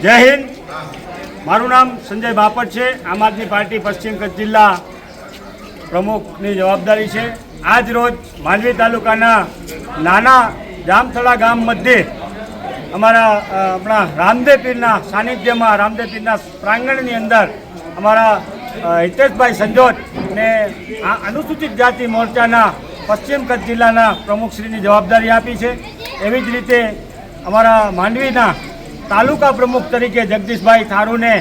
જય હિન્દ। મારું નામ સંજય બાપટ છે। આમ આદમી પાર્ટી પશ્ચિમ કચ્છ જિલ્લા પ્રમુખની જવાબદારી છે। આજ રોજ માંડવી તાલુકાના નાના જામથળા ગામ મધ્યે અમારા આપણા રામદેવ પીરના સાનિધ્યમાં રામદેવ પીરના પ્રાંગણની અંદર અમારા હિતેશભાઈ સંજોત ને આ અનુસૂચિત જાતિ મોરચાના પશ્ચિમ કચ્છ જિલ્લાના પ્રમુખશ્રીની જવાબદારી આપી છે। એવી જ રીતે અમારા માંડવીના તાલુકા પ્રમુખ તરીકે જગદીશભાઈ થારૂને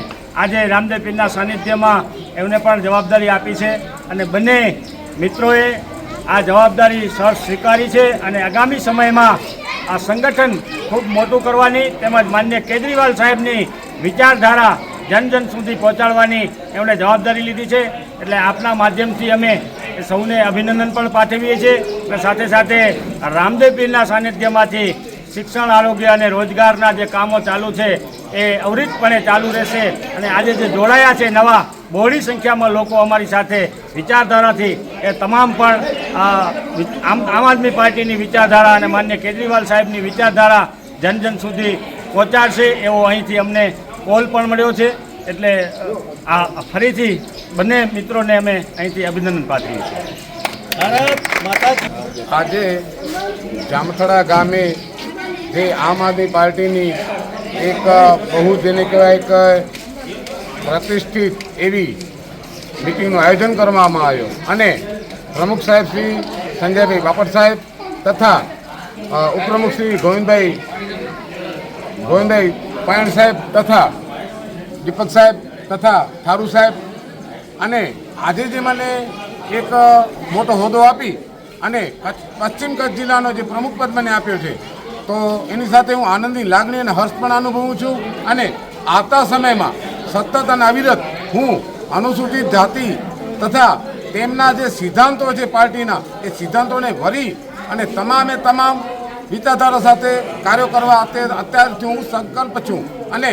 આજે રામદેવ પીરના સાનિધ્યમાં એમને પણ જવાબદારી આપી છે અને બંને મિત્રોએ આ જવાબદારી સર સ્વીકારી છે અને આગામી સમયમાં આ સંગઠન ખૂબ મોટું કરવાની તેમજ માન્ય કેજરીવાલ સાહેબની વિચારધારા જન જન સુધી પહોંચાડવાની એમણે જવાબદારી લીધી છે। એટલે આપના માધ્યમથી અમે સૌને અભિનંદન પણ પાઠવીએ છીએ અને સાથે સાથે રામદેવ પીરના સાનિધ્યમાંથી શિક્ષણ, આરોગ્ય અને રોજગારના જે કામો ચાલુ છે એ અવિરતપણે ચાલુ રહેશે અને આજે જે જોડાયા છે નવા બહોળી સંખ્યામાં લોકો અમારી સાથે વિચારધારાથી એ તમામ પણ આમ આદમી પાર્ટીની વિચારધારા અને માન્ય કેજરીવાલ સાહેબની વિચારધારા જન જન સુધી પહોંચાડશે એવો અહીંથી અમને કોલ પણ મળ્યો છે। એટલે આ ફરીથી બંને મિત્રોને અમે અહીંથી અભિનંદન પાઠવીએ છીએ। આજે જામથળા ગામે જે આમ આદમી પાર્ટીની એક બહુ જેને કહેવાય એક પ્રતિષ્ઠિત એવી મિટિંગનું આયોજન કરવામાં આવ્યું અને પ્રમુખ સાહેબ શ્રી સંજયભાઈ બાપટ સાહેબ તથા ઉપપ્રમુખ શ્રી ગોવિંદભાઈ પાયણ સાહેબ તથા દીપક સાહેબ તથા થારૂ સાહેબ અને આજે જે મને એક મોટો હોદ્દો આપી અને પશ્ચિમ કચ્છ જિલ્લાનો જે પ્રમુખ પદ મને આપ્યો છે તો એની સાથે હું આનંદની લાગણી અને હર્ષ પણ અનુભવું છું અને આવતા સમયમાં સતત અને અવિરત હું અનુસૂચિત જાતિ તથા તેમના જે સિદ્ધાંતો છે પાર્ટીના એ સિદ્ધાંતોને વરી અને તમામે તમામ વિચારધારા સાથે કાર્યો કરવા અત્યારથી હું સંકલ્પ છું અને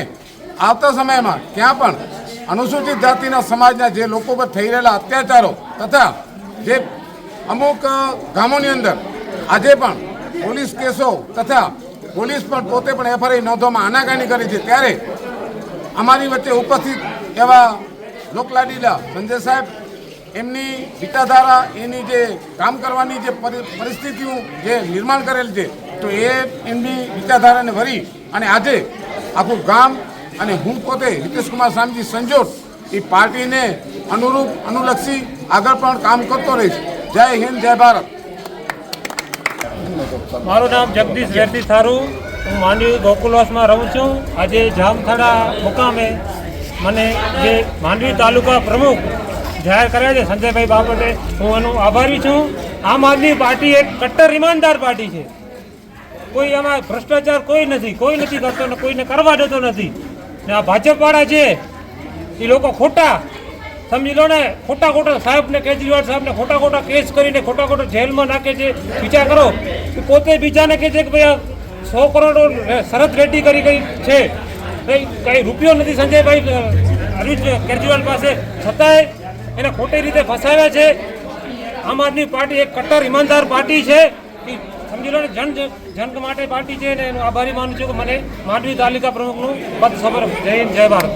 આવતા સમયમાં ત્યાં પણ અનુસૂચિત જાતિના સમાજના જે લોકો પર થઈ રહેલા અત્યાચારો તથા જે અમુક ગામોની અંદર આજે પણ પોલીસ કેસો તથા પોલીસ પણ પોતે પણ એફઆઈઆર નોંધવામાં આનાકાની કરી છે ત્યારે અમારી વચ્ચે ઉપસ્થિત એવા લોકલાડીલા સંજય સાહેબ એમની વિચારધારા એની જે કામ કરવાની જે પરિસ્થિતિઓ જે નિર્માણ કરેલ છે તો એ એમની વિચારધારાને વરી અને આજે આખું ગામ અને હું પોતે હિતેશકુમાર સામજી સંજોત એ પાર્ટીને અનુલક્ષી આગળ પણ કામ કરતો રહીશ। જય હિન્દ, જય ભારત। મારું નામ જગદીશ વેરદી થારૂ, હું માંડવી ગોકુલવાસમાં રહું છું। આજે જામથળા મુકામે મને જે માંડવી તાલુકા પ્રમુખ જાહેર કર્યા છે સંજયભાઈ બાપટે, હું એનું આભારી છું। આમ આદમી પાર્ટી એક કટ્ટર ઈમાનદાર પાર્ટી છે। કોઈ એમાં ભ્રષ્ટાચાર કોઈ નથી કરતો ને કોઈને કરવા દેતો નથી ને આ ભાજપવાળા છે એ લોકો ખોટા સમજી લો ને, ખોટા સાહેબને કેજરીવાલ સાહેબને ખોટા કેસ કરીને ખોટા જેલમાં નાખે છે। વિચાર કરો કે પોતે બીજાને કહે છે કે ભાઈ 100 કરોડ શરત રેડી કરી ગઈ છે, કંઈ રૂપિયો નથી સંજયભાઈ અરવિંદ કેજરીવાલ પાસે, છતાંય એને ખોટી રીતે ફસાવ્યા છે। આમ આદમી પાર્ટી એક કટ્ટર ઈમાનદાર પાર્ટી છે, સમજી લો ને જન માટે પાર્ટી છે ને એનું આભારી માનું છું કે મને માંડવી તાલુકા પ્રમુખનું પદ સબર। જય હિન્દ, જય ભારત।